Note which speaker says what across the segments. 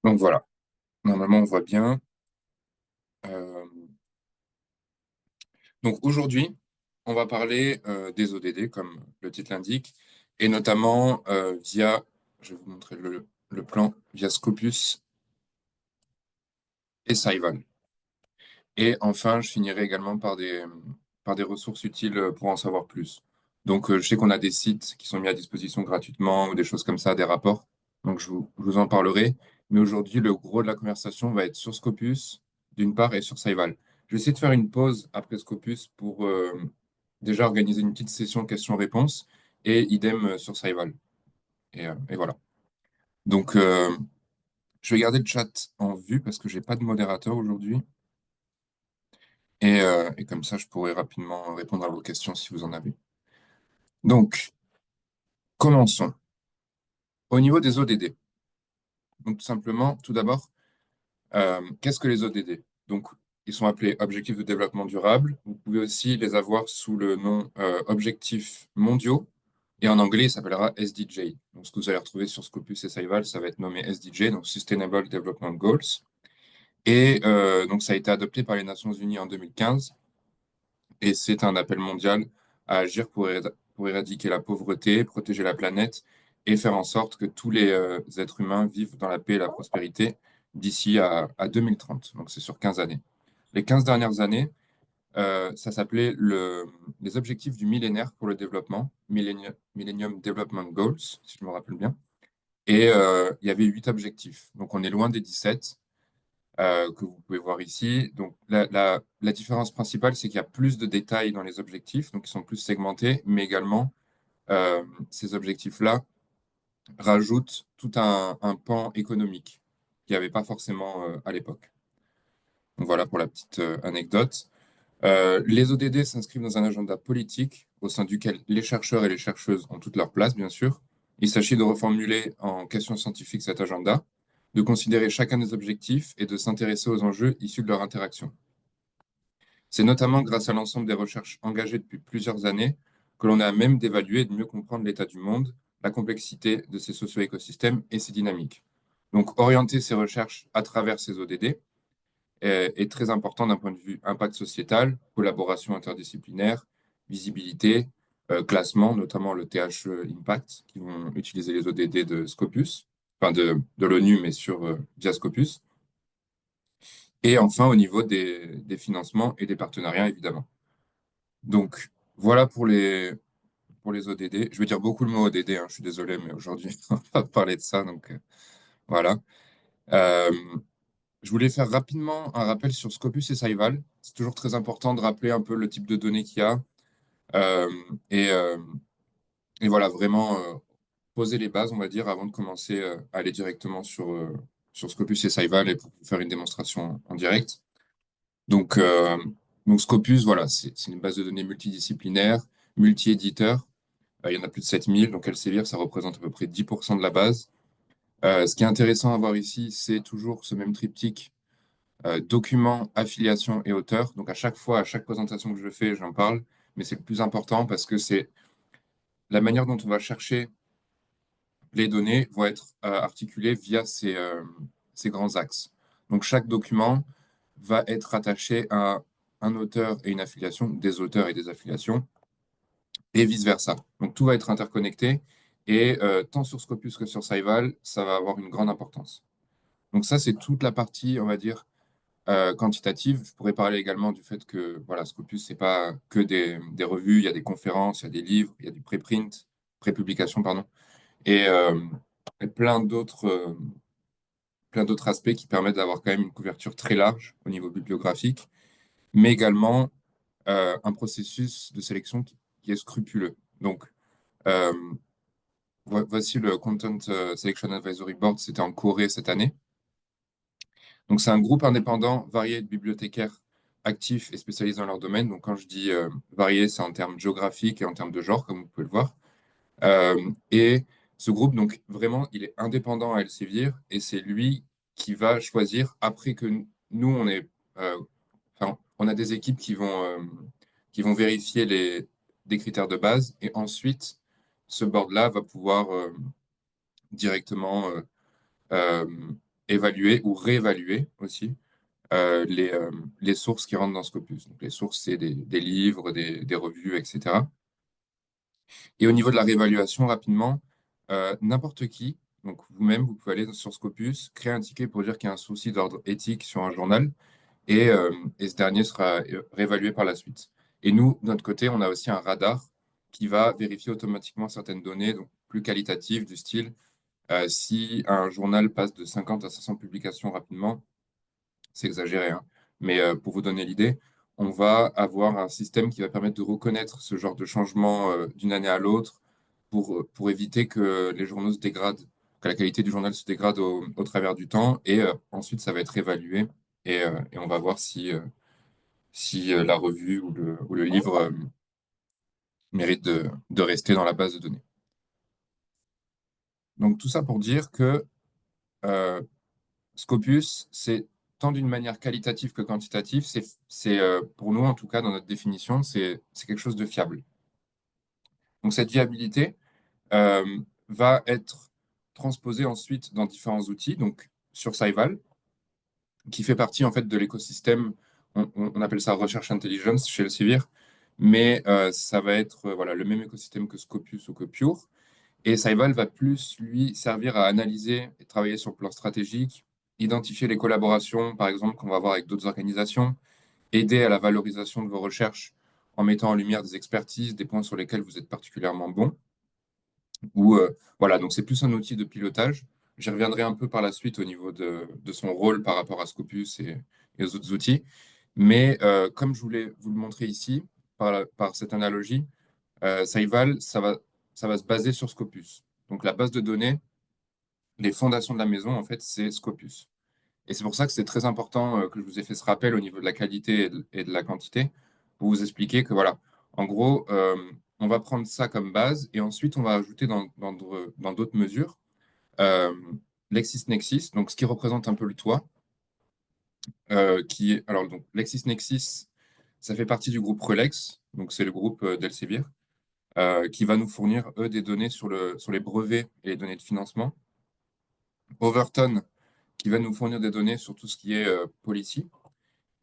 Speaker 1: Donc voilà, normalement on voit bien. Euh, donc aujourd'hui, on va parler des ODD, comme le titre l'indique, et notamment je vais vous montrer le plan, via Scopus et Saival. Et enfin, je finirai également par des ressources utiles pour en savoir plus. Donc je sais qu'on a des sites qui sont mis à disposition gratuitement ou des choses comme ça, des rapports. Donc je vous en parlerai. Mais aujourd'hui, le gros de la conversation va être sur Scopus, d'une part, et sur Saival. Je vais essayer de faire une pause après Scopus pour déjà organiser une petite session questions-réponses et idem sur Saival. Et voilà. Donc je vais garder le chat en vue parce que j'ai pas de modérateur aujourd'hui. Et comme ça, je pourrai rapidement répondre à vos questions si vous en avez. Donc, commençons. Au niveau des ODD. Donc, tout simplement, tout d'abord, qu'est-ce que les ODD? Donc, ils sont appelés Objectifs de développement durable. Vous pouvez aussi les avoir sous le nom Objectifs mondiaux. Et en anglais, il s'appellera SDJ. Donc, ce que vous allez retrouver sur Scopus et Saival, ça va être nommé SDJ, donc Sustainable Development Goals. Et donc, ça a été adopté par les Nations Unies en 2015. Et c'est un appel mondial à agir pour éradiquer la pauvreté, protéger la planète et faire en sorte que tous les êtres humains vivent dans la paix et la prospérité d'ici à 2030. Donc c'est sur 15 années. Les 15 dernières années, ça s'appelait les objectifs du millénaire pour le développement, Millennium Development Goals, si je me rappelle bien. Et il y avait 8 objectifs. Donc on est loin des 17 que vous pouvez voir ici. Donc, la différence principale, c'est qu'il y a plus de détails dans les objectifs, donc ils sont plus segmentés, mais également, ces objectifs-là rajoutent tout un pan économique qu'il n'y avait pas forcément à l'époque. Donc, voilà pour la petite anecdote. Les ODD s'inscrivent dans un agenda politique au sein duquel les chercheurs et les chercheuses ont toute leur place, bien sûr. Il s'agit de reformuler en questions scientifiques cet agenda, de considérer chacun des objectifs et de s'intéresser aux enjeux issus de leur interaction. C'est notamment grâce à l'ensemble des recherches engagées depuis plusieurs années que l'on est à même d'évaluer et de mieux comprendre l'état du monde, la complexité de ses socio-écosystèmes et ses dynamiques. Donc, orienter ces recherches à travers ces ODD est très important d'un point de vue impact sociétal, collaboration interdisciplinaire, visibilité, classement, notamment le THE Impact, qui vont utiliser les ODD de Scopus, enfin de l'ONU, mais via Scopus. Et enfin, au niveau des financements et des partenariats, évidemment. Donc, voilà pour les ODD. Je vais dire beaucoup le mot ODD, hein, je suis désolé, mais aujourd'hui, on va parler de ça. Donc, voilà. Euh, je voulais faire rapidement un rappel sur Scopus et Saival. C'est toujours très important de rappeler un peu le type de données qu'il y a. Euh, et, euh, et voilà, vraiment poser les bases, on va dire, avant de commencer à aller directement sur Scopus et Saival et pour faire une démonstration en direct. Donc, euh, donc Scopus, voilà, c'est une base de données multidisciplinaire, multi-éditeur. Il y en a plus de 7000, donc Elsevier, ça représente à peu près 10% de la base. Ce qui est intéressant à voir ici, c'est toujours ce même triptyque, document, affiliation et auteur. Donc à chaque fois, à chaque présentation que je fais, j'en parle, mais c'est le plus important parce que c'est la manière dont on va chercher les données vont être articulées via ces grands axes. Donc chaque document va être rattaché à un auteur et une affiliation, des auteurs et des affiliations, et vice-versa. Donc tout va être interconnecté, et tant sur Scopus que sur Saival, ça va avoir une grande importance. Donc ça, c'est toute la partie, on va dire, quantitative. Je pourrais parler également du fait que voilà, Scopus, c'est pas que des revues, il y a des conférences, il y a des livres, il y a du préprint, prépublication, pardon, et, euh, et plein d'autres aspects qui permettent d'avoir quand même une couverture très large au niveau bibliographique, mais également un processus de sélection qui est scrupuleux. Donc, euh, voici le Content Selection Advisory Board, c'était en Corée cette année. Donc, c'est un groupe indépendant varié de bibliothécaires actifs et spécialisés dans leur domaine. Donc, quand je dis varié, c'est en termes géographiques et en termes de genre, comme vous pouvez le voir. Et ce groupe, donc vraiment, il est indépendant à Elsevier et c'est lui qui va choisir après que nous, euh, enfin, on a des équipes qui vont vérifier des critères de base et ensuite, ce board-là va pouvoir directement évaluer ou réévaluer aussi les sources qui rentrent dans Scopus. Donc, les sources, c'est des livres, des revues, etc. Et au niveau de la réévaluation, rapidement, n'importe qui, donc vous-même, vous pouvez aller sur Scopus, créer un ticket pour dire qu'il y a un souci d'ordre éthique sur un journal, et ce dernier sera réévalué par la suite. Et nous, de notre côté, on a aussi un radar qui va vérifier automatiquement certaines données, donc plus qualitatives, du style, si un journal passe de 50 à 500 publications rapidement, c'est exagéré, hein. Mais pour vous donner l'idée, on va avoir un système qui va permettre de reconnaître ce genre de changement d'une année à l'autre pour éviter que les journaux se dégradent, que la qualité du journal se dégrade au travers du temps. Et ensuite, ça va être évalué et on va voir si la revue ou le livre mérite de rester dans la base de données. Donc tout ça pour dire que euh, Scopus, c'est tant d'une manière qualitative que quantitative, pour nous, en tout cas, dans notre définition, c'est quelque chose de fiable. Donc cette viabilité euh, va être transposée ensuite dans différents outils, donc sur Scival, qui fait partie en fait de l'écosystème, on appelle ça Research Intelligence chez Elsevier, mais ça va être voilà, le même écosystème que Scopus ou que Pure. Et Saival va plus, lui, servir à analyser et travailler sur le plan stratégique, identifier les collaborations, par exemple, qu'on va avoir avec d'autres organisations, aider à la valorisation de vos recherches en mettant en lumière des expertises, des points sur lesquels vous êtes particulièrement bon. Voilà, donc c'est plus un outil de pilotage. J'y reviendrai un peu par la suite au niveau de son rôle par rapport à Scopus et aux autres outils. Mais comme je voulais vous le montrer ici, par cette analogie, Saival, ça va se baser sur Scopus. Donc la base de données, les fondations de la maison, en fait, c'est Scopus. Et c'est pour ça que c'est très important que je vous ai fait ce rappel au niveau de la qualité et de la quantité, pour vous expliquer que voilà, en gros, on va prendre ça comme base et ensuite on va ajouter dans d'autres mesures euh, LexisNexis, donc ce qui représente un peu le toit, alors donc LexisNexis, ça fait partie du groupe Relex, donc c'est le groupe d'Elsevier, qui va nous fournir, eux, des données sur les brevets et les données de financement. Overton, qui va nous fournir des données sur tout ce qui est policy,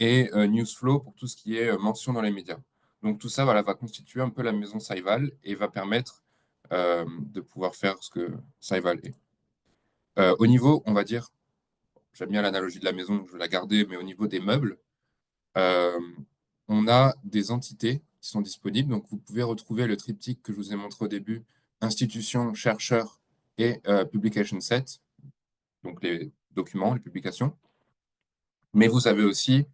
Speaker 1: et Newsflow pour tout ce qui est mention dans les médias. Donc tout ça voilà, va constituer un peu la maison Saival et va permettre de pouvoir faire ce que Saival est. Au niveau, on va dire, j'aime bien l'analogie de la maison, donc je vais la garder, mais au niveau des meubles, euh, on a des entités qui sont disponibles. Donc vous pouvez retrouver le triptyque que je vous ai montré au début, institution, chercheur et publication set, donc les documents, les publications. Mais vous avez aussi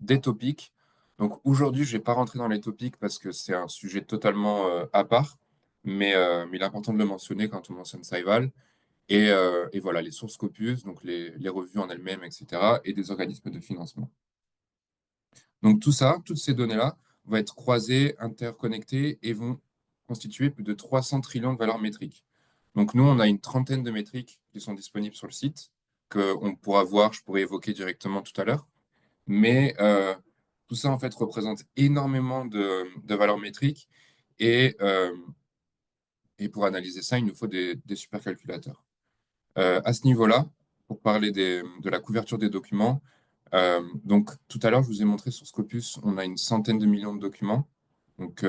Speaker 1: des topics. Donc aujourd'hui, je ne vais pas rentrer dans les topics parce que c'est un sujet totalement à part, mais il est important de le mentionner quand on mentionne Saival. Et voilà, les sources Scopus, donc les revues en elles-mêmes, etc., et des organismes de financement. Donc tout ça, toutes ces données-là vont être croisées, interconnectées et vont constituer plus de 300 trillions de valeurs métriques. Donc nous, on a une trentaine de métriques qui sont disponibles sur le site, qu'on pourra voir, je pourrais évoquer directement tout à l'heure. Mais tout ça, en fait, représente énormément de valeurs métriques. Et, euh, et pour analyser ça, il nous faut des supercalculateurs. À ce niveau-là, pour parler de la couverture des documents, donc tout à l'heure, je vous ai montré sur Scopus, on a une centaine de millions de documents. Donc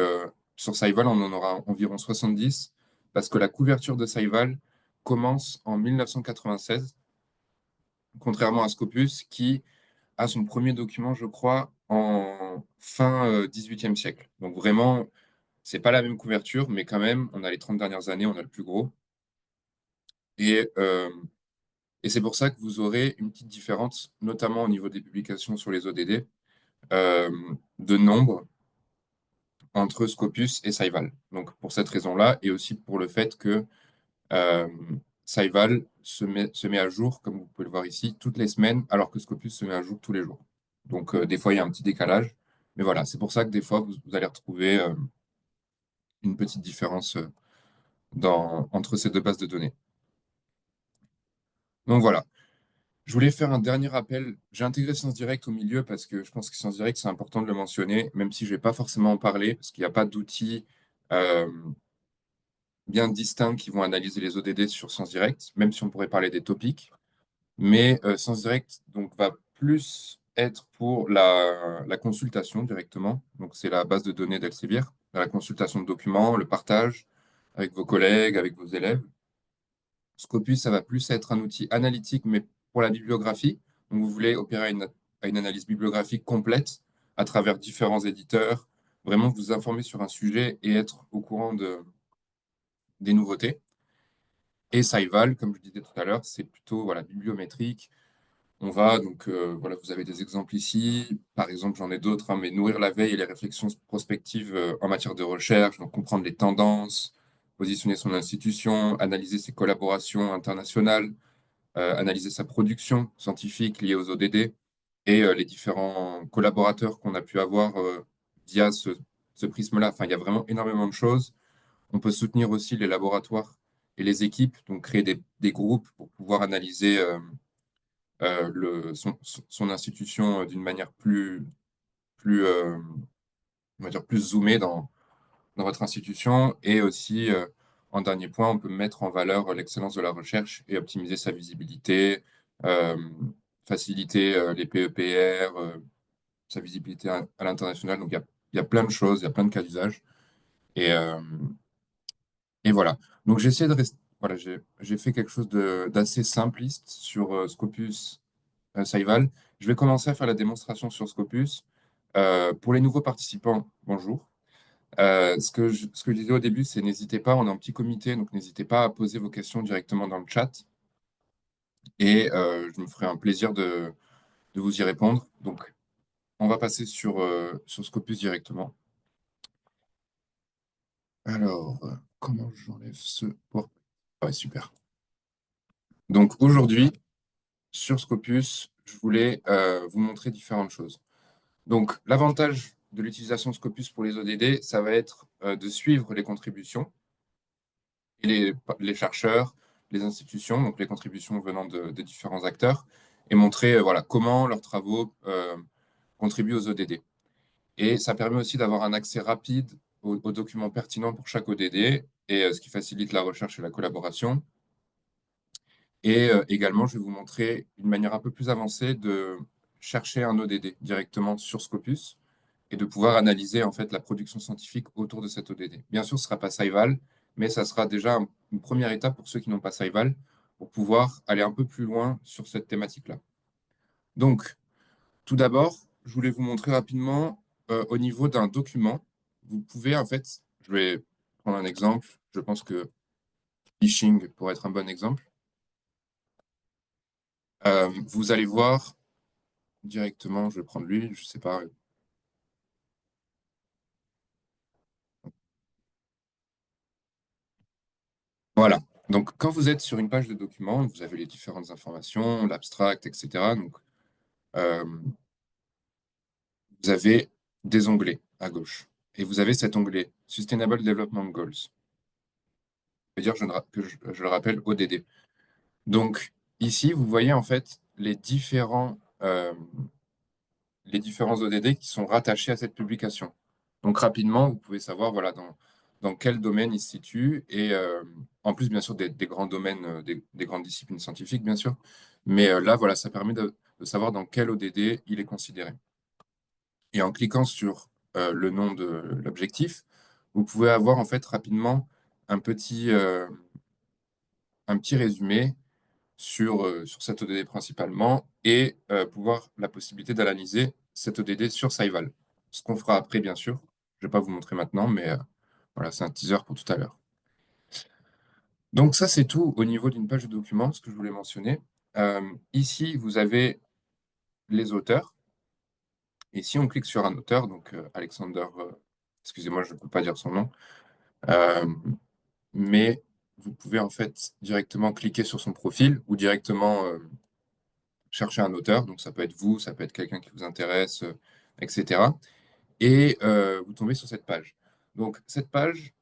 Speaker 1: sur Saival, on en aura environ 70, parce que la couverture de Saival commence en 1996, contrairement à Scopus, qui a son premier document, je crois, en fin 18e siècle. Donc vraiment, c'est pas la même couverture, mais quand même, on a les 30 dernières années, on a le plus gros. Et, euh, et c'est pour ça que vous aurez une petite différence, notamment au niveau des publications sur les ODD, euh, de nombre entre Scopus et Saival. Donc pour cette raison-là, et aussi pour le fait que euh, Saival se met à jour, comme vous pouvez le voir ici, toutes les semaines, alors que Scopus se met à jour tous les jours. Donc des fois, il y a un petit décalage. Mais voilà, c'est pour ça que des fois, vous allez retrouver une petite différence entre ces deux bases de données. Donc voilà. Je voulais faire un dernier rappel. J'ai intégré Sciences Direct au milieu parce que je pense que Sciences Direct, c'est important de le mentionner, même si je ne vais pas forcément en parler, parce qu'il n'y a pas d'outils euh, bien distincts qui vont analyser les ODD sur Sciences Direct, même si on pourrait parler des topics. Mais Sens Direct donc, va plus être pour la consultation directement. Donc, c'est la base de données d'Elsevier, la consultation de documents, le partage avec vos collègues, avec vos élèves. Scopus, ça va plus être un outil analytique, mais pour la bibliographie. Donc, vous voulez opérer à une analyse bibliographique complète à travers différents éditeurs, vraiment vous informer sur un sujet et être au courant des nouveautés. Et Saival, comme je disais tout à l'heure, c'est plutôt voilà, bibliométrique. On va donc, voilà, vous avez des exemples ici. Par exemple, j'en ai d'autres, hein, mais nourrir la veille et les réflexions prospectives en matière de recherche, donc comprendre les tendances, positionner son institution, analyser ses collaborations internationales, analyser sa production scientifique liée aux ODD et les différents collaborateurs qu'on a pu avoir via ce prisme-là. Enfin, il y a vraiment énormément de choses. On peut soutenir aussi les laboratoires et les équipes, donc créer des groupes pour pouvoir analyser son institution d'une manière plus, on va dire plus zoomée dans votre institution. Et aussi, en dernier point, on peut mettre en valeur l'excellence de la recherche et optimiser sa visibilité, euh, faciliter les PEPR, sa visibilité à l'international. Donc, il y a plein de choses, il y a plein de cas d'usage. Et, euh, et voilà. Donc, j'ai essayé de rester. Voilà, j'ai fait quelque chose d'assez simpliste sur Scopus Saival. Je vais commencer à faire la démonstration sur Scopus. Pour les nouveaux participants, bonjour. Ce que je disais au début, c'est n'hésitez pas, on est en petit comité, donc n'hésitez pas à poser vos questions directement dans le chat et je me ferai un plaisir de vous y répondre. Donc, on va passer sur Scopus directement. Alors, comment j'enlève ce... Oh, ouais, super. Donc, aujourd'hui, sur Scopus, je voulais vous montrer différentes choses. Donc, l'avantage de l'utilisation de Scopus pour les ODD, ça va être de suivre les contributions et les chercheurs, les institutions, donc les contributions venant de différents acteurs, et montrer voilà, comment leurs travaux contribuent aux ODD. Et ça permet aussi d'avoir un accès rapide aux documents pertinents pour chaque ODD, et ce qui facilite la recherche et la collaboration. Et également, je vais vous montrer une manière un peu plus avancée de chercher un ODD directement sur Scopus et de pouvoir analyser en fait la production scientifique autour de cet ODD. Bien sûr, ce ne sera pas Saival, mais ça sera déjà une première étape pour ceux qui n'ont pas Saival pour pouvoir aller un peu plus loin sur cette thématique-là. Donc, tout d'abord, je voulais vous montrer rapidement au niveau d'un document. Vous pouvez en fait, je vais prendre un exemple. Je pense que phishing pourrait être un bon exemple. Vous allez voir directement, je vais prendre lui, je sais pas. Voilà. Donc, quand vous êtes sur une page de document, vous avez les différentes informations, l'abstract, etc. Donc, euh, vous avez des onglets à gauche. Et vous avez cet onglet Sustainable Development Goals. C'est-à-dire, je le rappelle, ODD. Donc, ici, vous voyez en fait les différents ODD qui sont rattachés à cette publication. Donc rapidement, vous pouvez savoir voilà, dans quel domaine il se situe, et en plus, bien sûr, des grands domaines, des grandes disciplines scientifiques, bien sûr. Mais là, voilà, ça permet de savoir dans quel ODD il est considéré. Et en cliquant sur le nom de l'objectif, vous pouvez avoir en fait rapidement un un petit résumé sur cette ODD principalement et pouvoir la possibilité d'analyser cette ODD sur Saival. Ce qu'on fera après, bien sûr. Je ne vais pas vous montrer maintenant, mais voilà, c'est un teaser pour tout à l'heure. Donc ça, c'est tout au niveau d'une page de document, ce que je voulais mentionner. Ici, vous avez les auteurs. Et si on clique sur un auteur, donc Alexander, excusez-moi, je ne peux pas dire son nom, euh, mais vous pouvez en fait directement cliquer sur son profil ou directement chercher un auteur, donc ça peut être vous, ça peut être quelqu'un qui vous intéresse, etc. Et vous tombez sur cette page. Donc cette page,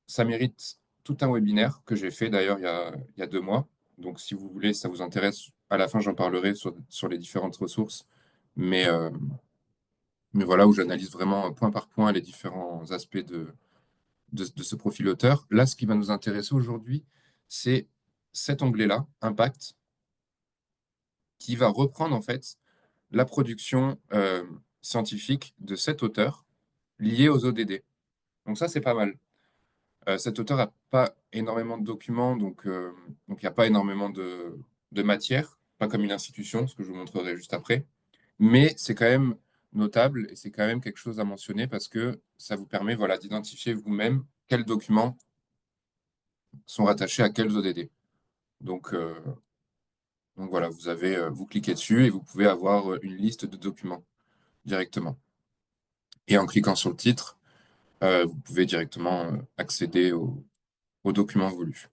Speaker 1: ça mérite tout un webinaire que j'ai fait d'ailleurs il y a 2 mois. Donc si vous voulez, ça vous intéresse, à la fin j'en parlerai sur les différentes ressources, mais, euh, mais voilà, où j'analyse vraiment point par point les différents aspects de ce profil auteur. Là, ce qui va nous intéresser aujourd'hui, c'est cet onglet-là, Impact, qui va reprendre en fait la production scientifique de cet auteur liée aux ODD. Donc ça, c'est pas mal. Cet auteur n'a pas énormément de documents, donc il n'y a pas énormément de matière, pas comme une institution, ce que je vous montrerai juste après. Mais c'est quand même notable et c'est quand même quelque chose à mentionner parce que ça vous permet voilà, d'identifier vous-même quels documents sont rattachés à quels ODD. Donc, euh, donc voilà, vous cliquez dessus et vous pouvez avoir une liste de documents directement. Et en cliquant sur le titre, vous pouvez directement accéder aux documents voulus.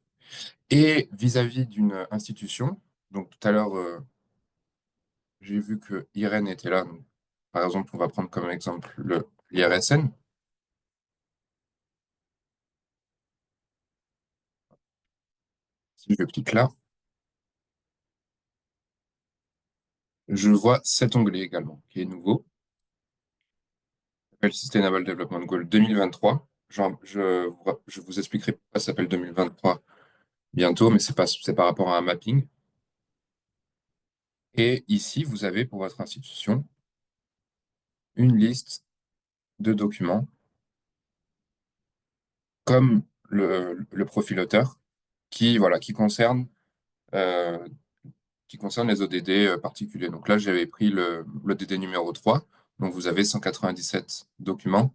Speaker 1: Et vis-à-vis d'une institution, donc tout à l'heure, j'ai vu que Irène était là. Donc, par exemple, on va prendre comme exemple l'IRSN. Si je clique là, je vois cet onglet également, qui est nouveau, qui s'appelle Sustainable Development Goal 2023. Je vous expliquerai pourquoi ça s'appelle 2023 bientôt, mais c'est par rapport à un mapping. Et ici, vous avez pour votre institution une liste de documents comme le profil auteur voilà, euh, qui concerne les ODD particuliers. Donc là, j'avais pris l'ODD numéro 3. Donc vous avez 197 documents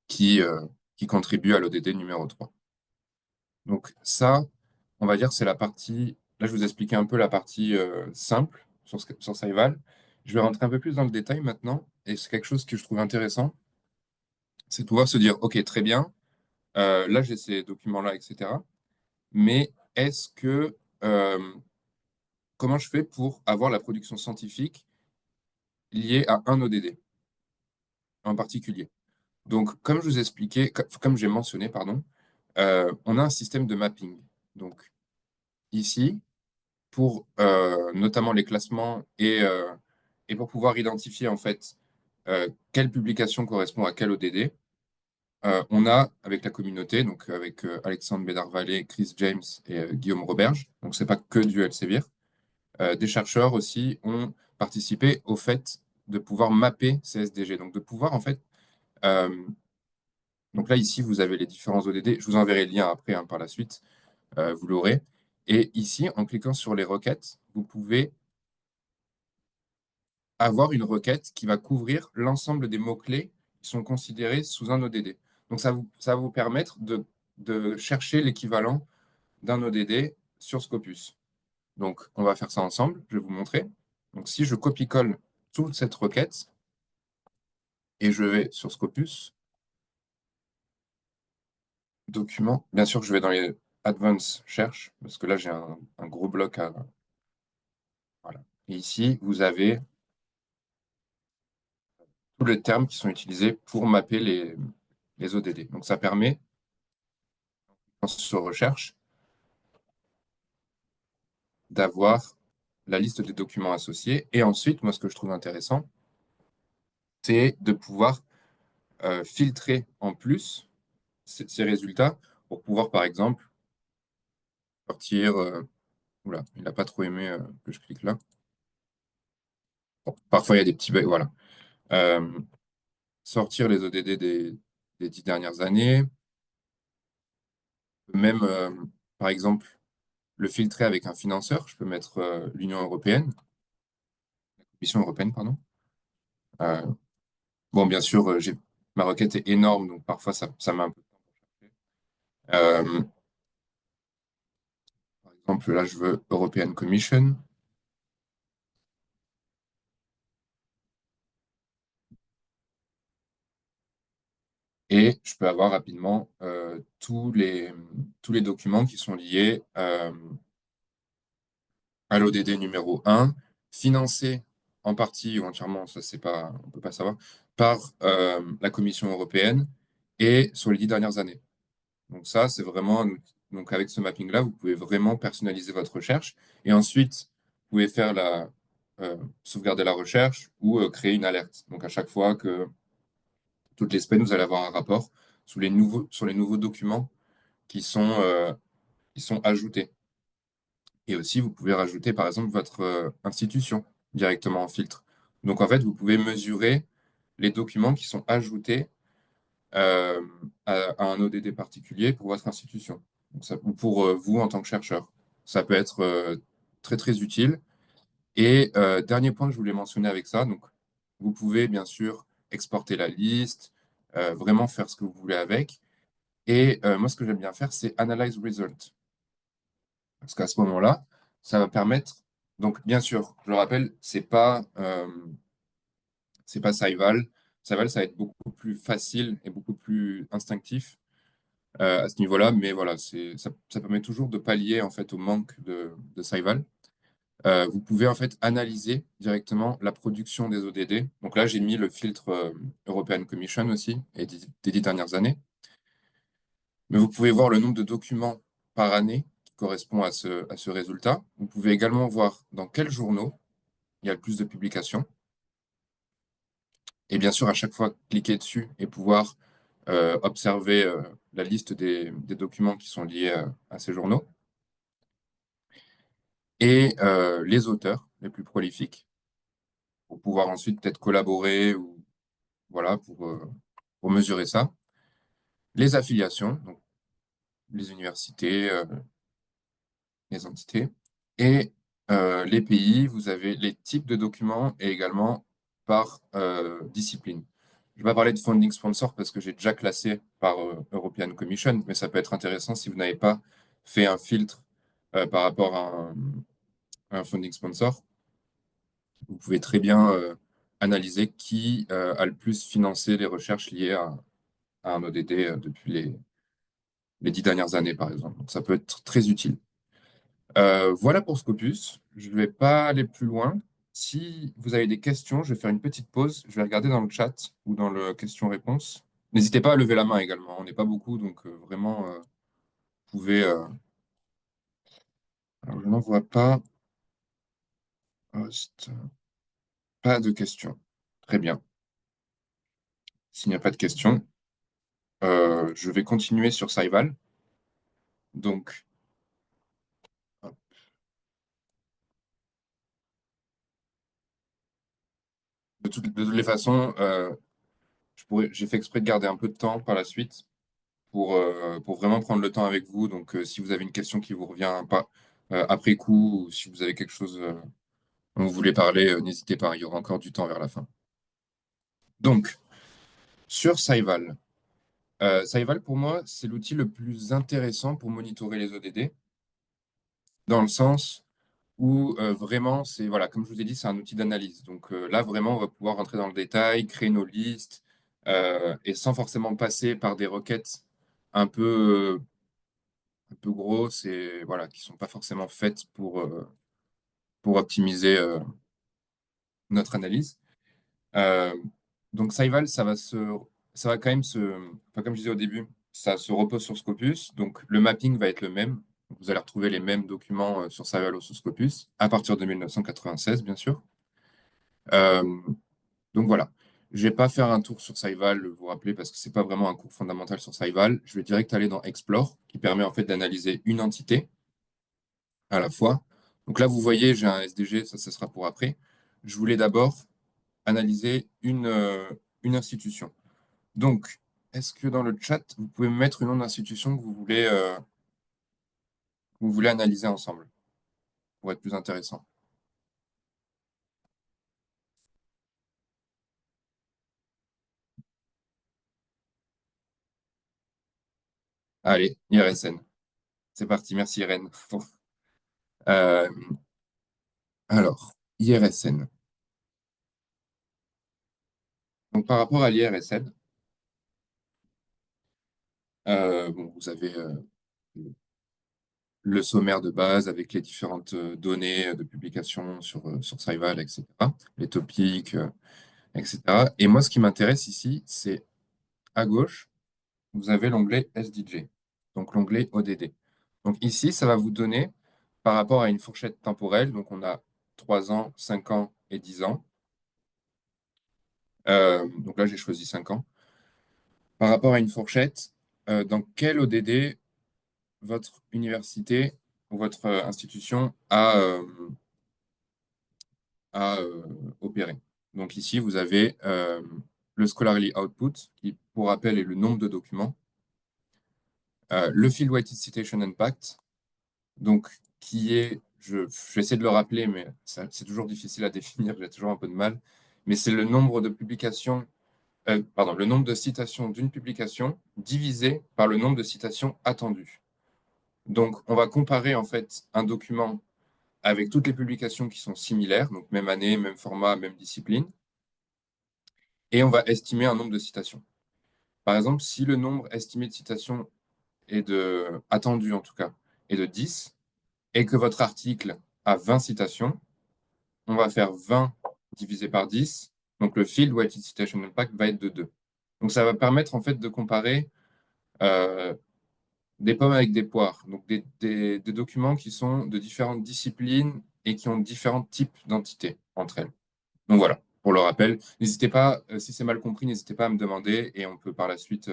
Speaker 1: qui, euh, qui contribuent à l'ODD numéro 3. Donc ça, on va dire, c'est la partie. Là, je vous expliquais un peu la partie simple sur Saival. Je vais rentrer un peu plus dans le détail maintenant. Et c'est quelque chose que je trouve intéressant, c'est de pouvoir se dire, OK, très bien, là, j'ai ces documents-là, etc. Mais euh, comment je fais pour avoir la production scientifique liée à un ODD en particulier? Donc, comme je vous expliquais, comme j'ai mentionné, pardon, on a un système de mapping. Donc, ici, pour notamment les classements et pour pouvoir identifier en fait quelle publication correspond à quel ODD, on a avec la communauté, donc avec Alexandre Bédard-Vallée, Chris James et Guillaume Roberge, donc c'est pas que du Elsevier, des chercheurs aussi ont participé au fait de pouvoir mapper ces SDG, donc de pouvoir en fait euh, donc là, ici, vous avez les différents ODD. Je vous enverrai le lien après, hein, par la suite. Vous l'aurez. Et ici, en cliquant sur les requêtes, vous pouvez avoir une requête qui va couvrir l'ensemble des mots-clés qui sont considérés sous un ODD. Donc, ça va vous permettre de chercher l'équivalent d'un ODD sur Scopus. Donc, on va faire ça ensemble. Je vais vous montrer. Donc, si je copie-colle toute cette requête et je vais sur Scopus, document, bien sûr, je vais dans les Advanced Cherche, parce que là, j'ai un gros bloc à. Voilà. Et ici, vous avez tous les termes qui sont utilisés pour mapper les ODD. Donc, ça permet, sur recherche, d'avoir la liste des documents associés. Et ensuite, moi, ce que je trouve intéressant, c'est de pouvoir filtrer en plus ces résultats pour pouvoir, par exemple, sortir. Oula, il n'a pas trop aimé que je clique là. Bon, parfois, il y a des petits bugs. Voilà. Euh, sortir les ODD des 10 dernières années, même, par exemple, le filtrer avec un financeur. Je peux mettre l'Union européenne, la Commission européenne, pardon. Euh, bon, bien sûr, ma requête est énorme, donc parfois ça met un peu de temps pour chercher. Par exemple, là, je veux European Commission et je peux avoir rapidement tous les documents qui sont liés à l'ODD numéro 1, financé en partie ou entièrement, ça c'est pas, on peut pas savoir, par la Commission européenne et sur les 10 dernières années. Donc ça, c'est vraiment donc avec ce mapping-là, vous pouvez vraiment personnaliser votre recherche et ensuite vous pouvez faire sauvegarder la recherche ou créer une alerte. Donc à chaque fois que toutes les semaines, vous allez avoir un rapport sur les nouveaux documents qui sont, qui sont ajoutés. Et aussi, vous pouvez rajouter, par exemple, votre institution directement en filtre. Donc, en fait, vous pouvez mesurer les documents qui sont ajoutés euh, à un ODD particulier pour votre institution. Donc, ou pour vous en tant que chercheur. Ça peut être très, très utile. Et dernier point que je voulais mentionner avec ça, donc, vous pouvez bien sûr exporter la liste, vraiment faire ce que vous voulez avec. Et moi, ce que j'aime bien faire, c'est Analyze Result. Parce qu'à ce moment-là, ça va permettre. Donc, bien sûr, je le rappelle, c'est pas Saival. Saival, ça va être beaucoup plus facile et beaucoup plus instinctif à ce niveau-là. Mais voilà, ça permet toujours de pallier en fait au manque de Saival. Vous pouvez en fait analyser directement la production des ODD. Donc là, j'ai mis le filtre European Commission aussi et des 10 dernières années. Mais vous pouvez voir le nombre de documents par année qui correspond à ce résultat. Vous pouvez également voir dans quels journaux il y a le plus de publications. Et bien sûr, à chaque fois, cliquer dessus et pouvoir observer la liste des documents qui sont liés à ces journaux. Et les auteurs les plus prolifiques pour pouvoir ensuite peut-être collaborer ou voilà, pour mesurer ça. Les affiliations, donc les universités, les entités. Et les pays, vous avez les types de documents et également par discipline. Je ne vais pas parler de funding sponsor parce que j'ai déjà classé par European Commission, mais ça peut être intéressant si vous n'avez pas fait un filtre par rapport à un funding sponsor. Vous pouvez très bien analyser qui a le plus financé les recherches liées à un ODD depuis les 10 dernières années, par exemple. Donc, ça peut être très utile. Voilà pour Scopus. Je ne vais pas aller plus loin. Si vous avez des questions, je vais faire une petite pause. Je vais regarder dans le chat ou dans le question-réponse. N'hésitez pas à lever la main également. On n'est pas beaucoup, donc vraiment, vous pouvez. Alors, je n'en vois pas. Host. Pas de questions. Très bien. S'il n'y a pas de questions, je vais continuer sur Saival. Donc, hop, de toutes les façons, j'ai fait exprès de garder un peu de temps par la suite pour vraiment prendre le temps avec vous. Donc, si vous avez une question qui vous revient pas après coup, ou si vous avez quelque chose dont vous voulez parler, n'hésitez pas, il y aura encore du temps vers la fin. Donc, sur Saival. Saival, pour moi, c'est l'outil le plus intéressant pour monitorer les ODD, dans le sens où vraiment, c'est, voilà, comme je vous ai dit, c'est un outil d'analyse. Donc là, vraiment, on va pouvoir rentrer dans le détail, créer nos listes, et sans forcément passer par des requêtes un peu, un peu grosses et voilà, qui sont pas forcément faites pour optimiser notre analyse. Euh, donc Saival, ça va quand même enfin, comme je disais au début, ça se repose sur Scopus. Donc le mapping va être le même. Vous allez retrouver les mêmes documents sur Saival ou sur Scopus à partir de 1996, bien sûr. Euh, donc voilà. Je vais pas faire un tour sur Saival, vous vous rappelez, parce que c'est pas vraiment un cours fondamental sur Saival. Je vais direct aller dans Explore, qui permet en fait d'analyser une entité à la fois. Donc là, vous voyez, j'ai un SDG, ça sera pour après. Je voulais d'abord analyser une institution. Donc, est-ce que dans le chat, vous pouvez me mettre une nom d'institution que vous voulez analyser ensemble pour être plus intéressant? Allez, IRSN. C'est parti, merci Irène. Euh, alors, IRSN. Donc, par rapport à l'IRSN, bon, vous avez le sommaire de base avec les différentes données de publication sur Saival, etc. Les topics, etc. Et moi, ce qui m'intéresse ici, c'est à gauche, vous avez l'onglet SDJ, donc l'onglet ODD. Donc ici, ça va vous donner, par rapport à une fourchette temporelle, donc on a 3 ans, 5 ans et 10 ans. Donc là, j'ai choisi 5 ans. Par rapport à une fourchette, dans quel ODD votre université où votre institution a opéré. Donc ici, vous avez le Scholarly Output, qui, pour rappel, est le nombre de documents, le Field Weighted Citation Impact, donc qui est, je vais essayer de le rappeler, mais c'est toujours difficile à définir, j'ai toujours un peu de mal, mais c'est le nombre de publications, pardon, le nombre de citations d'une publication divisé par le nombre de citations attendues. Donc, on va comparer en fait un document avec toutes les publications qui sont similaires, donc même année, même format, même discipline, et on va estimer un nombre de citations. Par exemple, si le nombre estimé de citations attendu en tout cas, est de 10, et que votre article a 20 citations, on va faire 20 divisé par 10, donc le field weighted citation impact va être de 2. Donc ça va permettre en fait de comparer euh, des pommes avec des poires, donc des documents qui sont de différentes disciplines et qui ont différents types d'entités entre elles. Donc voilà, pour le rappel, n'hésitez pas, si c'est mal compris, n'hésitez pas à me demander et on peut par la suite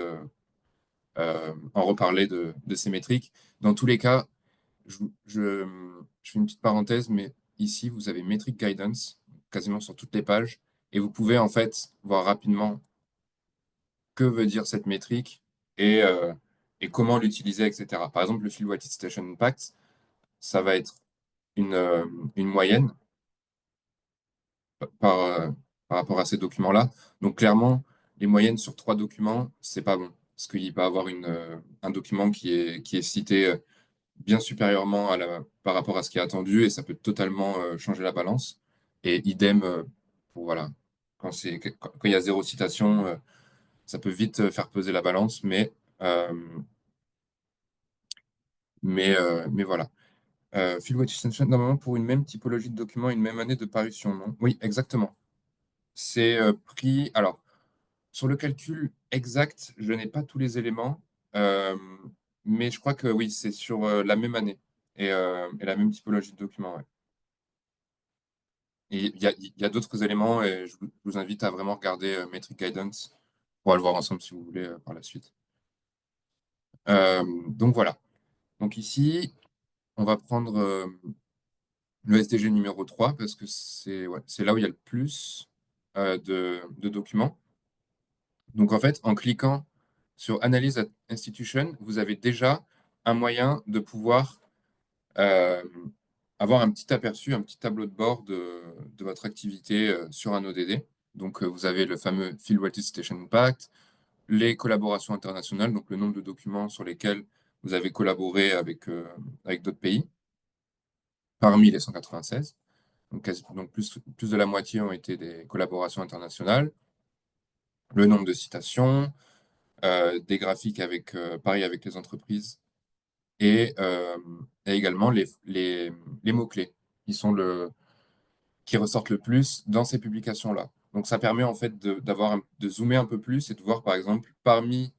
Speaker 1: en reparler de ces métriques. Dans tous les cas, je, je- je fais une petite parenthèse, mais ici, vous avez Metric Guidance, quasiment sur toutes les pages, et vous pouvez en fait voir rapidement que veut dire cette métrique et comment l'utiliser, etc. Par exemple, le Field Weighted Citation Impact, ça va être une moyenne par, euh, par rapport à ces documents-là. Donc clairement, les moyennes sur 3 documents, c'est pas bon. Parce qu'il peut y avoir un document qui est cité bien supérieurement par rapport à ce qui est attendu et ça peut totalement changer la balance. Et idem, pour, voilà, quand il y a 0 citation, ça peut vite faire peser la balance, euh, mais voilà. Field Weight Extension, normalement pour une même typologie de document, une même année de parution, non? Oui, exactement. C'est pris. Alors, sur le calcul exact, je n'ai pas tous les éléments, euh, mais je crois que oui, c'est sur la même année et la même typologie de document. Ouais. Et il y a d'autres éléments et je vous invite à vraiment regarder Metric Guidance. On va le voir ensemble si vous voulez par la suite. Donc voilà. Donc ici, on va prendre le SDG numéro 3 parce que c'est là où il y a le plus de documents. Donc en fait, en cliquant sur Analyse at Institution, vous avez déjà un moyen de pouvoir euh, avoir un petit aperçu, un petit tableau de bord de votre activité sur un ODD. Donc vous avez le fameux Field Weighted Citation Impact, les collaborations internationales, donc le nombre de documents sur lesquels vous avez collaboré avec d'autres pays, parmi les 196. Donc plus de la moitié ont été des collaborations internationales. Le nombre de citations, des graphiques pareil avec les entreprises et également les mots-clés qui ressortent le plus dans ces publications-là. Donc ça permet en fait de zoomer un peu plus et de voir par exemple parmi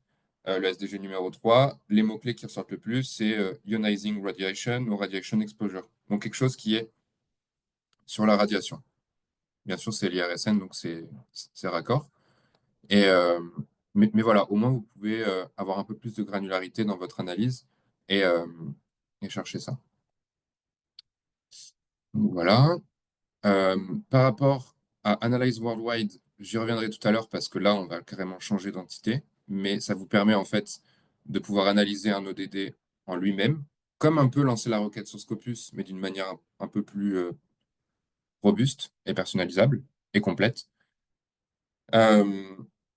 Speaker 1: le SDG numéro 3, les mots-clés qui ressortent le plus, c'est ionizing radiation ou radiation exposure. Donc quelque chose qui est sur la radiation. Bien sûr, c'est l'IRSN, donc c'est raccord. Et, mais voilà, au moins vous pouvez avoir un peu plus de granularité dans votre analyse et, euh, et chercher ça. Donc, voilà. Euh, Par rapport à Analyze Worldwide, j'y reviendrai tout à l'heure parce que là, on va carrément changer d'entité, mais ça vous permet en fait de pouvoir analyser un ODD en lui-même, comme un peu lancer la requête sur Scopus, mais d'une manière un peu plus robuste et personnalisable et complète. Euh,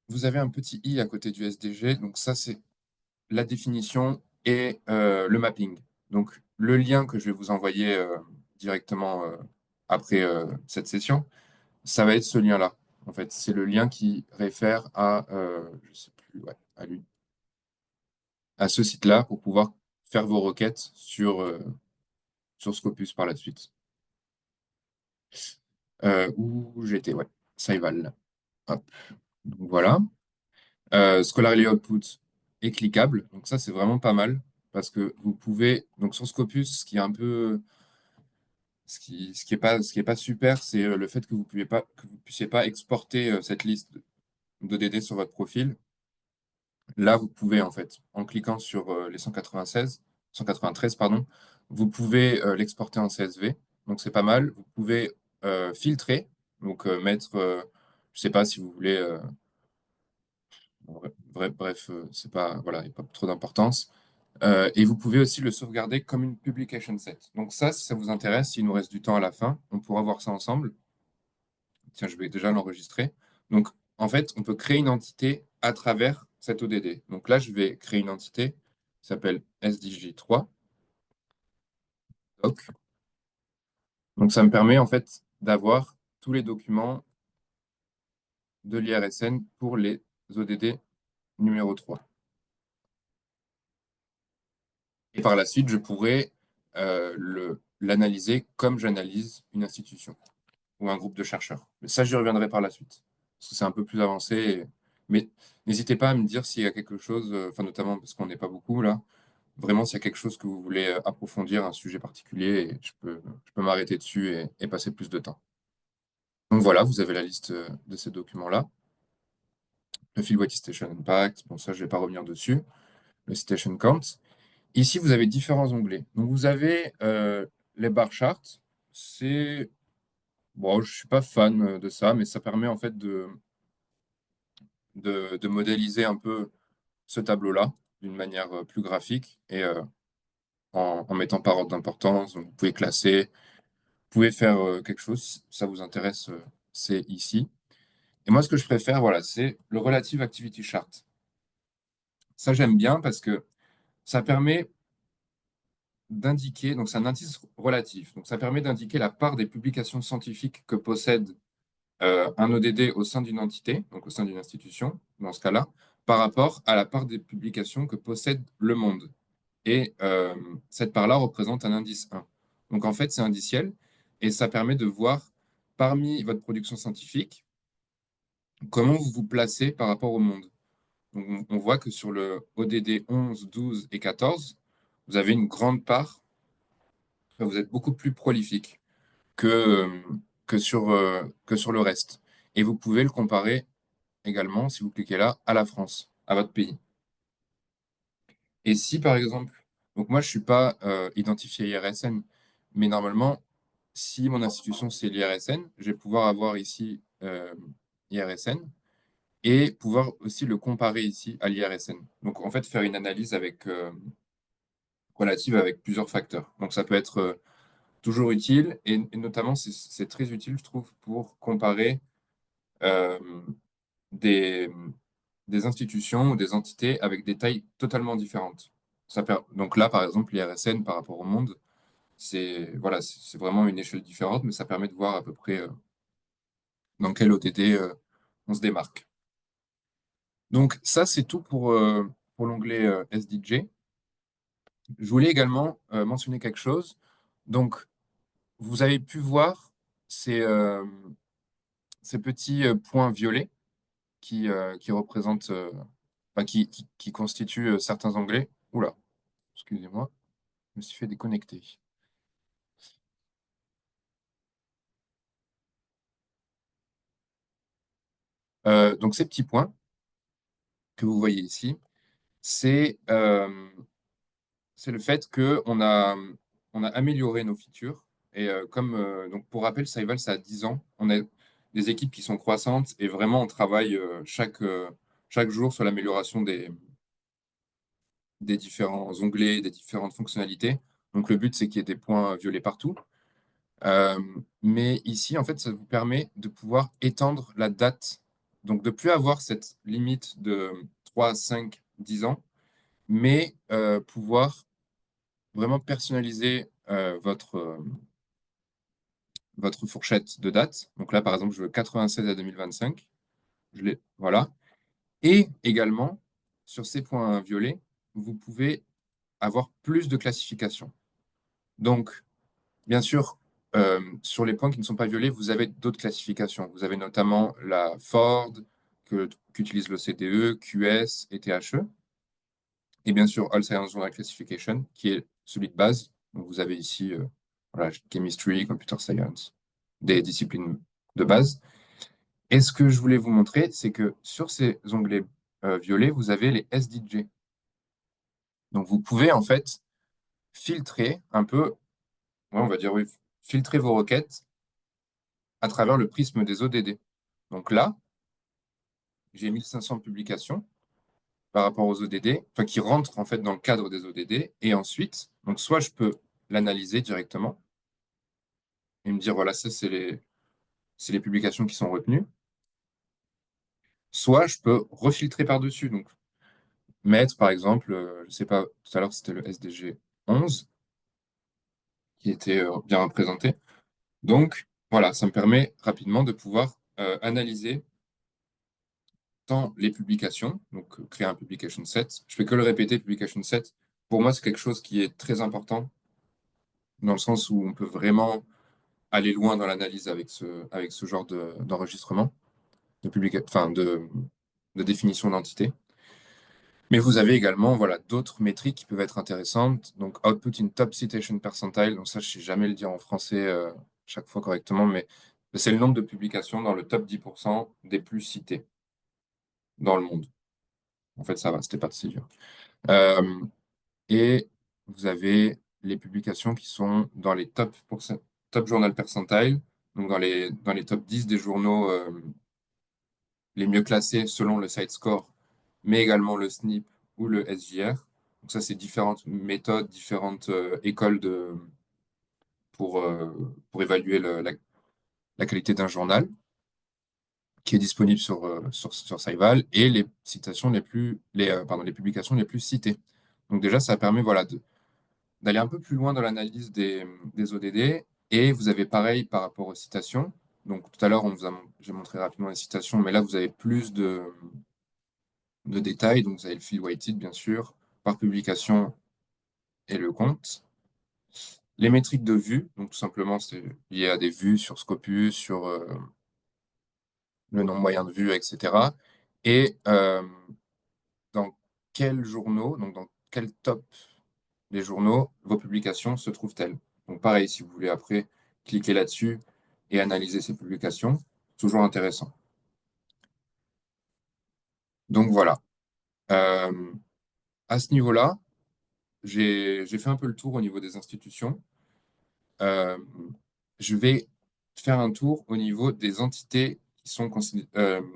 Speaker 1: Vous avez un petit i à côté du SDG, donc ça, c'est la définition et le mapping. Donc, le lien que je vais vous envoyer directement après cette session, ça va être ce lien-là. En fait, c'est le lien qui réfère je sais plus, ouais, à ce site-là pour pouvoir faire vos requêtes sur Scopus par la suite. Où j'étais, ouais, Saival. Hop. Donc, voilà. Scholarly Output est cliquable. Donc ça, c'est vraiment pas mal parce que vous pouvez, donc sur Scopus, ce qui est pas super, c'est le fait que vous puissiez pas exporter cette liste d'ODD sur votre profil. Là, vous pouvez, en fait, en cliquant sur les 196, 193, pardon, vous pouvez l'exporter en CSV, donc c'est pas mal. Vous pouvez filtrer, donc mettre, je sais pas si vous voulez, bref, c'est pas, voilà, il n'y a pas trop d'importance. Et vous pouvez aussi le sauvegarder comme une publication set. Donc ça, si ça vous intéresse, s'il nous reste du temps à la fin, on pourra voir ça ensemble. Tiens, je vais déjà l'enregistrer. Donc, en fait, on peut créer une entité à travers cet ODD. Donc là, je vais créer une entité qui s'appelle SDJ3. Doc. Donc, ça me permet en fait d'avoir tous les documents de l'IRSN pour les ODD numéro 3. Et par la suite, je pourrais l'analyser comme j'analyse une institution ou un groupe de chercheurs. Mais ça, j'y reviendrai par la suite, parce que c'est un peu plus avancé. Mais n'hésitez pas à me dire s'il y a quelque chose, enfin notamment parce qu'on n'est pas beaucoup là, vraiment s'il y a quelque chose que vous voulez approfondir, un sujet particulier, et je peux m'arrêter dessus et passer plus de temps. Donc voilà, vous avez la liste de ces documents-là. Le Field White Station Impact, bon ça je ne vais pas revenir dessus. Le Station Count. Ici, vous avez différents onglets. Donc vous avez les bar charts. C'est bon, je suis pas fan de ça, mais ça permet en fait de modéliser un peu ce tableau-là d'une manière plus graphique et en mettant par ordre d'importance. Donc, vous pouvez classer, vous pouvez faire quelque chose, si ça vous intéresse, c'est ici. Et moi, ce que je préfère, voilà, c'est le Relative Activity Chart. Ça, j'aime bien parce que ça permet d'indiquer, donc c'est un indice relatif, donc ça permet d'indiquer la part des publications scientifiques que possède un ODD au sein d'une entité, donc au sein d'une institution, dans ce cas-là, par rapport à la part des publications que possède le monde. Et cette part-là représente un indice 1. Donc en fait, c'est indiciel et ça permet de voir parmi votre production scientifique comment vous vous placez par rapport au monde. Donc on voit que sur le ODD 11, 12 et 14, vous avez une grande part, enfin, vous êtes beaucoup plus prolifique que, que sur le reste. Et vous pouvez le comparer également, si vous cliquez là, à la France, à votre pays. Et si, par exemple, donc moi, je ne suis pas identifié IRSN, mais normalement, si mon institution, c'est l'IRSN, je vais pouvoir avoir ici IRSN et pouvoir aussi le comparer ici à l'IRSN. Donc, en fait, faire une analyse avec, relative avec plusieurs facteurs. Donc, ça peut être toujours utile et notamment, c'est très utile, je trouve, pour comparer euh, des, des institutions ou des entités avec des tailles totalement différentes. Donc là, par exemple, l'IRSN par rapport au monde, c'est voilà, c'est vraiment une échelle différente, mais ça permet de voir à peu près dans quel ODD on se démarque. Donc ça, c'est tout pour l'onglet SDJ. Je voulais également mentionner quelque chose. Donc, vous avez pu voir ces petits points violets qui représentent, enfin, qui constituent certains onglets. Oula, excusez-moi, je me suis fait déconnecter. Donc ces petits points que vous voyez ici, c'est c'est le fait on a amélioré nos features. Et comme donc pour rappel, Saival, ça a 10 ans. On a des équipes qui sont croissantes et vraiment on travaille chaque jour sur l'amélioration des différents onglets, des différentes fonctionnalités. Donc le but, c'est qu'il y ait des points violets partout. Euh, mais ici, en fait, ça vous permet de pouvoir étendre la date. Donc, de plus avoir cette limite de 3, 5, 10 ans, mais pouvoir vraiment personnaliser votre fourchette de date. Donc là, par exemple, je veux 96 à 2025. Voilà. Et également, sur ces points violets, vous pouvez avoir plus de classifications. Donc, bien sûr, sur les points qui ne sont pas violés, vous avez d'autres classifications. Vous avez notamment la Ford, qu'utilise l'OCDE, QS et THE. Et bien sûr, All Science Journal Classification, qui est celui de base. Donc, vous avez ici voilà, Chemistry, Computer Science, des disciplines de base. Et ce que je voulais vous montrer, c'est que sur ces onglets violets, vous avez les SDJ. Donc, vous pouvez en fait filtrer un peu, ouais, on va dire oui, filtrer vos requêtes à travers le prisme des ODD. Donc là, j'ai 1500 publications par rapport aux ODD, enfin qui rentrent en fait dans le cadre des ODD, et ensuite, donc soit je peux l'analyser directement et me dire voilà, ça c'est les publications qui sont retenues, soit je peux refiltrer par-dessus, donc mettre par exemple, je sais pas, tout à l'heure c'était le SDG 11 qui était bien représenté. Donc voilà, ça me permet rapidement de pouvoir analyser tant les publications, donc créer un publication set. Je fais que le répéter, publication set. Pour moi, c'est quelque chose qui est très important dans le sens où on peut vraiment aller loin dans l'analyse avec ce genre d'enregistrement, enfin de définition d'entité. Mais vous avez également voilà, d'autres métriques qui peuvent être intéressantes. Donc, output in top citation percentile. Donc, ça, je ne sais jamais le dire en français chaque fois correctement, mais c'est le nombre de publications dans le top 10% des plus cités dans le monde. En fait, ça va, c'était pas si dur. Et vous avez les publications qui sont dans les top journal percentile, donc dans les top 10 des journaux les mieux classés selon le site score, mais également le SNP ou le SJR. Donc ça, c'est différentes méthodes, différentes écoles pour évaluer la qualité d'un journal qui est disponible sur Scival et les citations pardon, les publications les plus citées. Donc déjà, ça permet voilà, d'aller un peu plus loin dans l'analyse des ODD. Et vous avez pareil par rapport aux citations. Donc tout à l'heure, j'ai montré rapidement les citations, mais là, vous avez plus de détails. Donc vous avez le field weighted, bien sûr, par publication et le compte. Les métriques de vue, donc tout simplement, c'est lié à des vues sur Scopus, sur le nombre moyen de vues, etc. Et dans quels journaux, donc dans quel top des journaux, vos publications se trouvent-elles. Donc pareil, si vous voulez après cliquer là-dessus et analyser ces publications, toujours intéressant. Donc voilà. Euh, à ce niveau-là, j'ai fait un peu le tour au niveau des institutions. Euh, je vais faire un tour au niveau des entités qui sont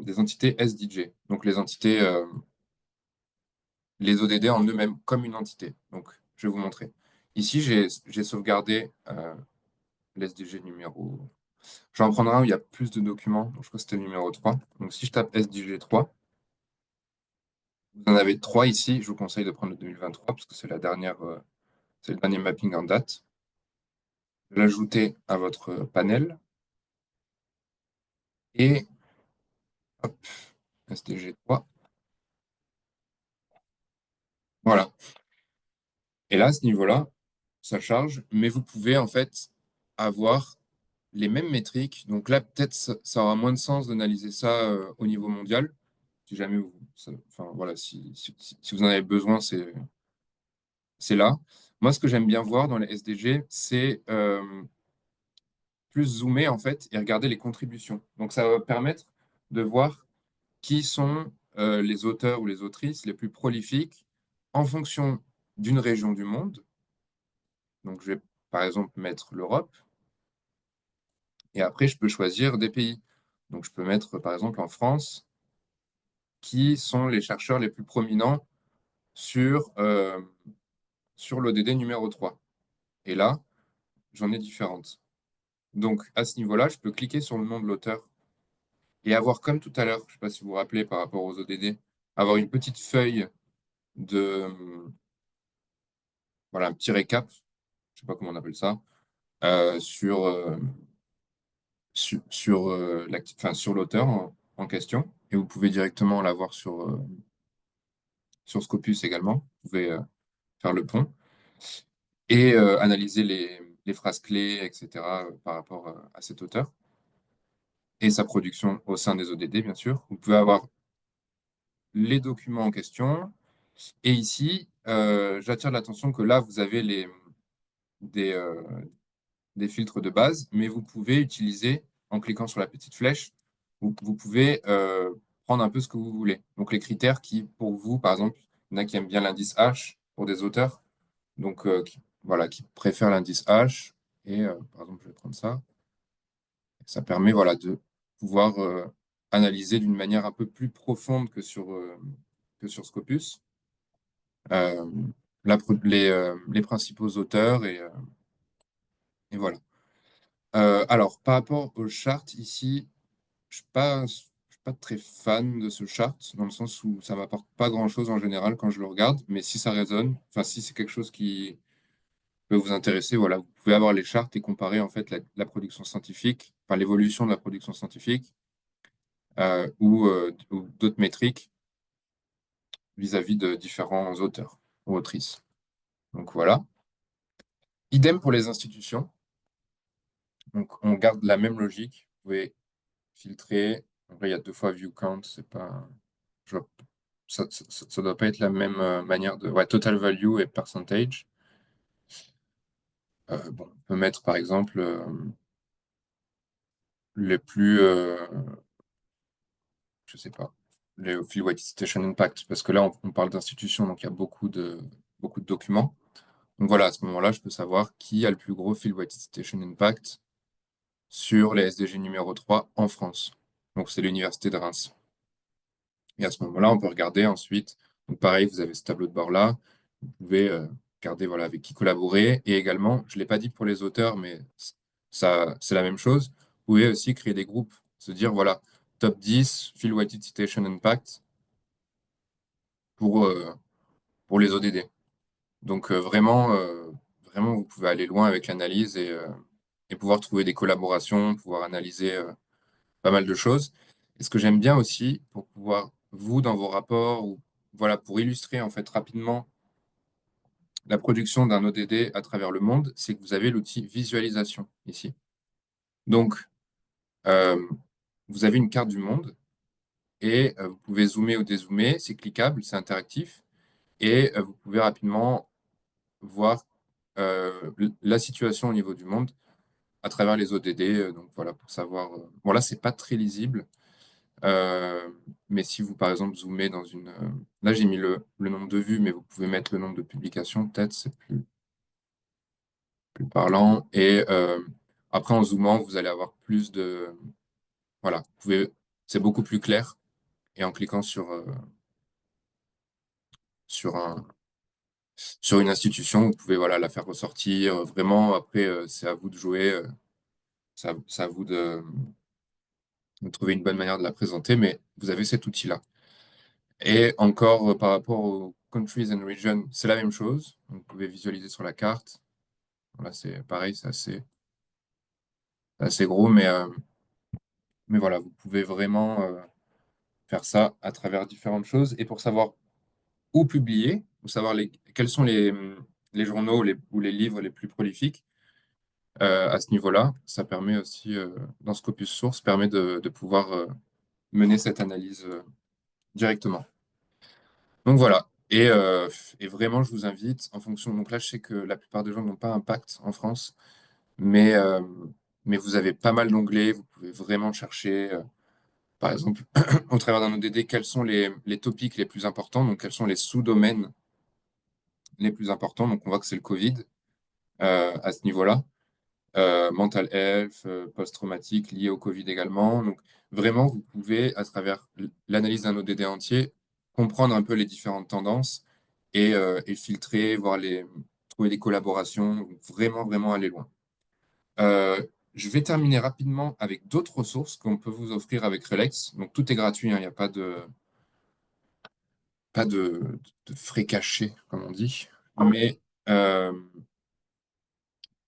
Speaker 1: des entités SDJ, donc les entités, les ODD en eux-mêmes comme une entité. Donc, je vais vous montrer. Ici, j'ai sauvegardé l'SDG numéro. Je vais en prendre un où il y a plus de documents. Donc, je crois que c'était le numéro 3. Donc, si je tape SDG 3, vous en avez 3 ici. Je vous conseille de prendre le 2023 parce que c'est c'est le dernier mapping en date. L'ajouter à votre panel. Et hop, SDG 3. Voilà. Et là, à ce niveau-là, ça charge, mais vous pouvez en fait avoir les mêmes métriques. Donc là, peut-être ça aura moins de sens d'analyser ça au niveau mondial. Si jamais enfin voilà, si vous en avez besoin, c'est là. Moi, ce que j'aime bien voir dans les SDG, c'est plus zoomer en fait et regarder les contributions. Donc ça va permettre de voir qui sont les auteurs ou les autrices les plus prolifiques en fonction d'une région du monde. Donc je vais par exemple mettre l'Europe et après je peux choisir des pays. Donc je peux mettre par exemple en France qui sont les chercheurs les plus prominents sur l'ODD numéro 3. Et là, j'en ai différentes. Donc à ce niveau-là, je peux cliquer sur le nom de l'auteur et avoir comme tout à l'heure, je ne sais pas si vous vous rappelez par rapport aux ODD, avoir une petite feuille de, voilà, un petit récap, je ne sais pas comment on appelle ça, euh, sur, euh, sur l'auteur en question. Et vous pouvez directement l'avoir sur Scopus également. Vous pouvez faire le pont et analyser les phrases clés, etc., par rapport à cet auteur et sa production au sein des ODD, bien sûr. Vous pouvez avoir les documents en question. Et ici, j'attire l'attention que là, vous avez des, euh, des filtres de base, mais vous pouvez utiliser, en cliquant sur la petite flèche, vous pouvez prendre un peu ce que vous voulez. Donc les critères qui, pour vous, par exemple, il y en a qui aiment bien l'indice H pour des auteurs. Donc voilà, qui préfèrent l'indice H. Et par exemple, je vais prendre ça. Ça permet voilà, de pouvoir analyser d'une manière un peu plus profonde que sur Scopus euh, les principaux auteurs. Et voilà. Alors, par rapport au chart ici, je suis pas très fan de ce chart, dans le sens où ça m'apporte pas grand-chose en général quand je le regarde, mais si ça résonne, enfin si c'est quelque chose qui peut vous intéresser, voilà, vous pouvez avoir les charts et comparer en fait la production scientifique, enfin l'évolution de la production scientifique ou d'autres métriques vis-à-vis de différents auteurs ou autrices. Donc voilà. Idem pour les institutions. Donc on garde la même logique. Vous pouvez filtrer. Après, il y a deux fois view count, c'est pas. je vois- ça doit pas être la même manière de. Ouais, total value et percentage. Bon, on peut mettre par exemple les plus. Je sais pas. Les Field White Citation Impact. Parce que là, on parle d'institutions, donc il y a beaucoup de documents. Donc voilà, à ce moment-là, je peux savoir qui a le plus gros Field White Citation Impact sur les SDG numéro 3 en France. Donc c'est l'Université de Reims. Et à ce moment-là, on peut regarder ensuite. Donc pareil, vous avez ce tableau de bord-là. Vous pouvez regarder voilà, avec qui collaborer. Et également, je ne l'ai pas dit pour les auteurs, mais ça, c'est la même chose. Vous pouvez aussi créer des groupes. Se dire, voilà, top 10, Field White Citation Impact pour, euh, pour les ODD. Donc vraiment, vous pouvez aller loin avec l'analyse et pouvoir trouver des collaborations, pouvoir analyser pas mal de choses. Et ce que j'aime bien aussi, pour pouvoir, vous, dans vos rapports, ou voilà, pour illustrer en fait rapidement la production d'un ODD à travers le monde, c'est que vous avez l'outil visualisation ici. Donc, euh, vous avez une carte du monde et vous pouvez zoomer ou dézoomer, c'est cliquable, c'est interactif, et vous pouvez rapidement voir la situation au niveau du monde à travers les ODD. Donc voilà, pour savoir. Bon, là, c'est pas très lisible. Mais si vous, par exemple, zoomez dans une. Là, j'ai mis le nombre de vues, mais vous pouvez mettre le nombre de publications, peut-être, c'est plus parlant. Et après, en zoomant, vous allez avoir plus de. Voilà, c'est beaucoup plus clair. Et en cliquant sur sur une institution, vous pouvez voilà, la faire ressortir. Vraiment, après, c'est à vous de jouer. C'est à vous de trouver une bonne manière de la présenter, mais vous avez cet outil-là. Et encore, par rapport aux countries and regions, c'est la même chose. Donc, vous pouvez visualiser sur la carte. Là, c'est pareil, c'est assez gros, mais voilà, vous pouvez vraiment faire ça à travers différentes choses. Et pour savoir où publier, ou savoir quels sont les journaux ou les livres les plus prolifiques, à ce niveau-là, ça permet aussi, dans Scopus Source, permet de pouvoir mener cette analyse directement. Donc voilà. Et vraiment, je vous invite, en fonction. Donc là, je sais que la plupart des gens n'ont pas un pacte en France, mais, euh, mais vous avez pas mal d'onglets. Vous pouvez vraiment chercher, par exemple, au travers d'un ODD, quels sont les topics les plus importants, donc quels sont les sous-domaines les plus importants. Donc on voit que c'est le Covid à ce niveau-là. Mental health, post-traumatique lié au Covid également. Donc vraiment, vous pouvez, à travers l'analyse d'un ODD entier, comprendre un peu les différentes tendances et filtrer, trouver des collaborations, donc vraiment, vraiment aller loin. Euh, je vais terminer rapidement avec d'autres ressources qu'on peut vous offrir avec Relex. Donc tout est gratuit, hein, il n'y a pas de frais cachés, comme on dit. Mais euh,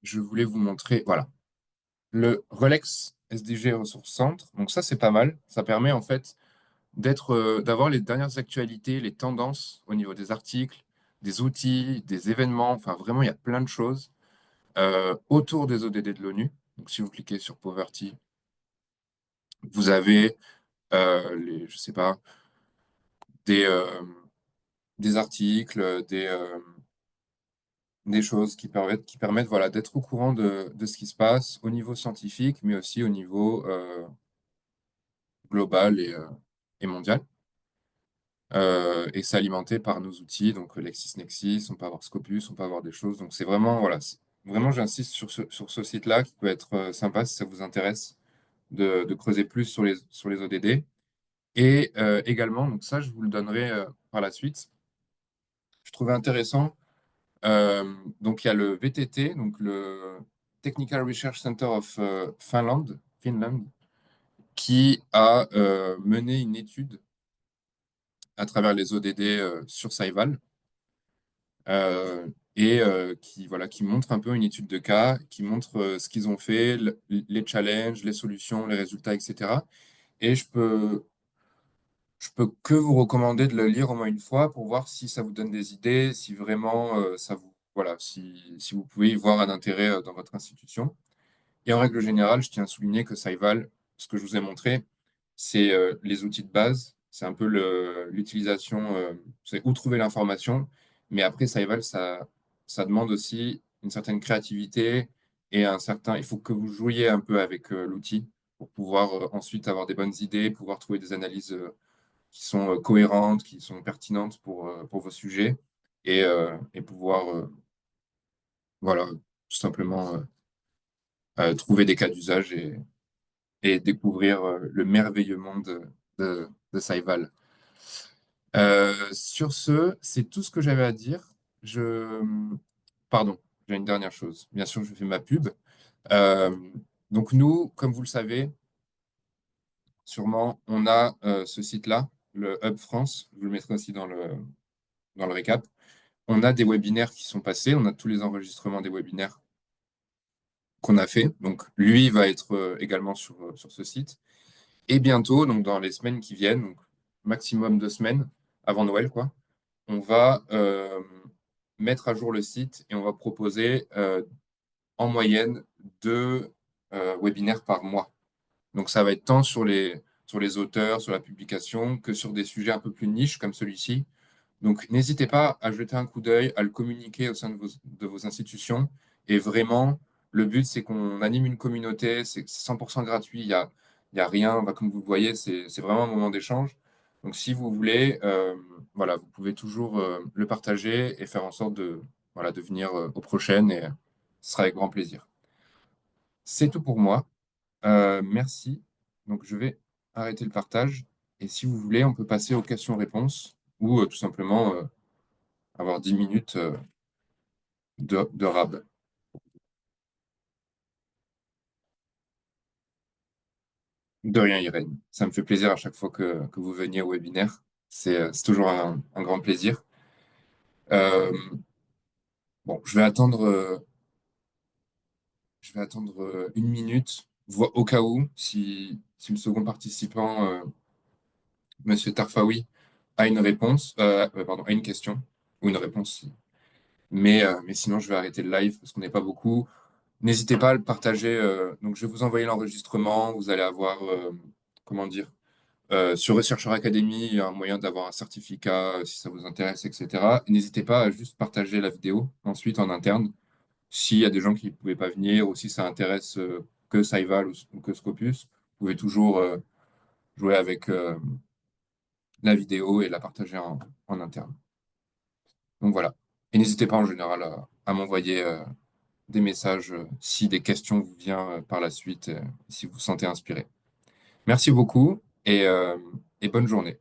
Speaker 1: je voulais vous montrer, voilà, le Relex SDG Ressources Centre. Donc ça, c'est pas mal. Ça permet en fait d'avoir les dernières actualités, les tendances au niveau des articles, des outils, des événements. Enfin, vraiment, il y a plein de choses autour des ODD de l'ONU. Donc, si vous cliquez sur Poverty, vous avez je sais pas, des, euh, des articles, des choses qui permettent voilà, d'être au courant de ce qui se passe au niveau scientifique, mais aussi au niveau global et mondial. et c'est alimenté par nos outils, donc LexisNexis, on peut avoir Scopus, on peut avoir des choses. Donc c'est vraiment, voilà, vraiment j'insiste sur ce site-là qui peut être sympa si ça vous intéresse de creuser plus sur les ODD. Et également, donc ça, je vous le donnerai par la suite. Je trouvais intéressant. Donc, il y a le VTT, donc le Technical Research Center of Finland, qui a mené une étude à travers les ODD sur Saival voilà, qui montre un peu une étude de cas, qui montre ce qu'ils ont fait, les challenges, les solutions, les résultats, etc. Et je peux que vous recommander de le lire au moins une fois pour voir si ça vous donne des idées, si vraiment voilà, si vous pouvez y voir un intérêt dans votre institution. Et en règle générale, je tiens à souligner que Saival, ce que je vous ai montré, c'est les outils de base, c'est un peu l'utilisation, c'est où trouver l'information, mais après Saival, ça demande aussi une certaine créativité et il faut que vous jouiez un peu avec l'outil pour pouvoir ensuite avoir des bonnes idées, pouvoir trouver des analyses qui sont cohérentes, qui sont pertinentes pour vos sujets et pouvoir, voilà, tout simplement trouver des cas d'usage et découvrir le merveilleux monde de Saival. Sur ce, c'est tout ce que j'avais à dire. Je... Pardon, j'ai une dernière chose. Bien sûr, je fais ma pub. Euh, donc nous, comme vous le savez, sûrement, on a ce site-là, le Hub France. Je vous le mettrai aussi dans le récap. On a des webinaires qui sont passés, on a tous les enregistrements des webinaires qu'on a fait. Donc, lui va être également sur ce site. Et bientôt, donc dans les semaines qui viennent, donc maximum 2 semaines avant Noël, quoi, on va mettre à jour le site et on va proposer en moyenne 2 webinaires par mois. Donc, ça va être tant sur les auteurs, sur la publication, que sur des sujets un peu plus niches comme celui-ci. Donc, n'hésitez pas à jeter un coup d'œil, à le communiquer au sein de vos institutions. Et vraiment, le but, c'est qu'on anime une communauté, c'est 100% gratuit, il y a rien, bah, comme vous le voyez, c'est vraiment un moment d'échange. Donc, si vous voulez, voilà, vous pouvez toujours le partager et faire en sorte voilà, de venir aux prochaines, et ce sera avec grand plaisir. C'est tout pour moi. Merci. Donc, je vais arrêter le partage. Et si vous voulez, on peut passer aux questions-réponses ou tout simplement avoir 10 minutes de rab. De rien, Irène. Ça me fait plaisir à chaque fois que vous veniez au webinaire. C'est toujours un grand plaisir. Euh, bon, je vais attendre 1 minute, au cas où, si le second participant, Monsieur Tarfaoui, a une réponse, pardon, a une question ou une réponse. Mais sinon, je vais arrêter le live parce qu'on n'est pas beaucoup. N'hésitez pas à le partager. Donc, je vais vous envoyer l'enregistrement. Vous allez avoir, comment dire, sur Researcher Academy, il y a un moyen d'avoir un certificat si ça vous intéresse, etc. Et n'hésitez pas à juste partager la vidéo ensuite en interne. S'il y a des gens qui ne pouvaient pas venir ou si ça intéresse que Saival ou que Scopus, vous pouvez toujours jouer avec la vidéo et la partager en interne. Donc voilà. Et n'hésitez pas en général à m'envoyer des messages si des questions vous viennent par la suite, si vous vous sentez inspiré. Merci beaucoup et bonne journée.